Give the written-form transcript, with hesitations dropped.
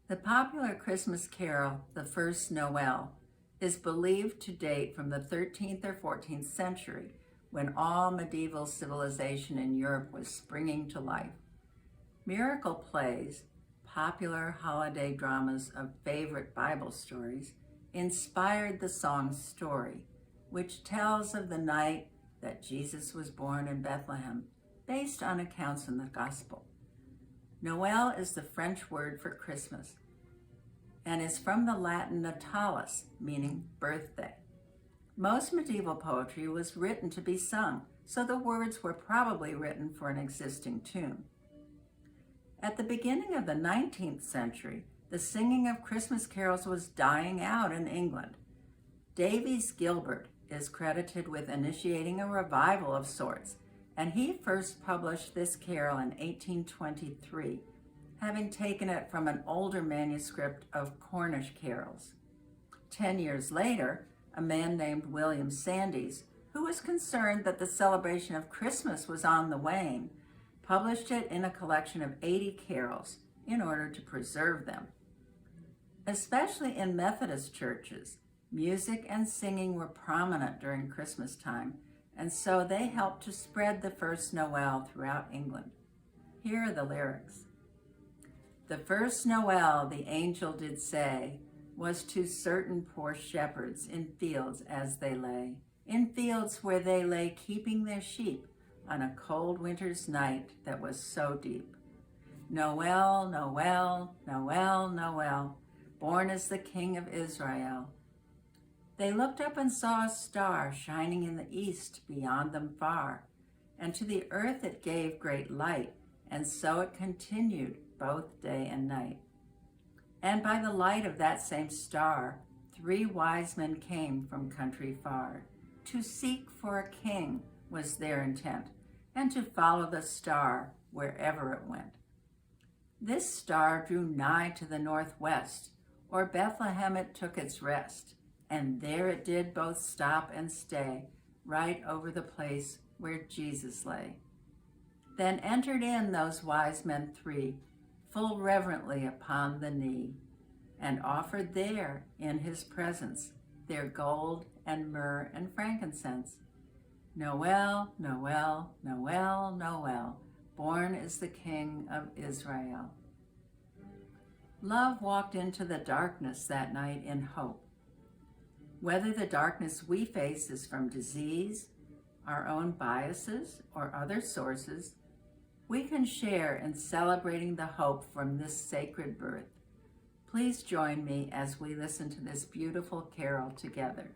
The popular Christmas carol, the First Noel, is believed to date from the 13th or 14th century, when all medieval civilization in Europe was springing to life. Miracle plays, popular holiday dramas of favorite Bible stories, inspired the song's story, which tells of the night that Jesus was born in Bethlehem, based on accounts in the Gospel. Noel is the French word for Christmas and is from the Latin natalis, meaning birthday. Most medieval poetry was written to be sung, so the words were probably written for an existing tune. At the beginning of the 19th century, the singing of Christmas carols was dying out in England. Davies Gilbert is credited with initiating a revival of sorts, and he first published this carol in 1823, having taken it from an older manuscript of Cornish carols. 10 years later, a man named William Sandys, who was concerned that the celebration of Christmas was on the wane, published it in a collection of 80 carols in order to preserve them. Especially in Methodist churches, music and singing were prominent during Christmas time, and so they helped to spread the first Noel throughout England. Here are the lyrics. The first Noel, the angel did say, was to certain poor shepherds in fields as they lay, in fields where they lay keeping their sheep on a cold winter's night that was so deep. Noel, Noel, Noel, Noel, born is the King of Israel. They looked up and saw a star shining in the east beyond them far, and to the earth it gave great light, and so it continued both day and night. And by the light of that same star, 3 wise men came from country far. To seek for a king was their intent, and to follow the star wherever it went. This star drew nigh to the northwest, or Bethlehem it took its rest, and there it did both stop and stay, right over the place where Jesus lay. Then entered in those wise men 3, full reverently upon the knee, and offered there in his presence their gold and myrrh and frankincense. Noel, Noel, Noel, Noel, born is the King of Israel. Love walked into the darkness that night in hope. Whether the darkness we face is from disease, our own biases, or other sources, we can share in celebrating the hope from this sacred birth. Please join me as we listen to this beautiful carol together.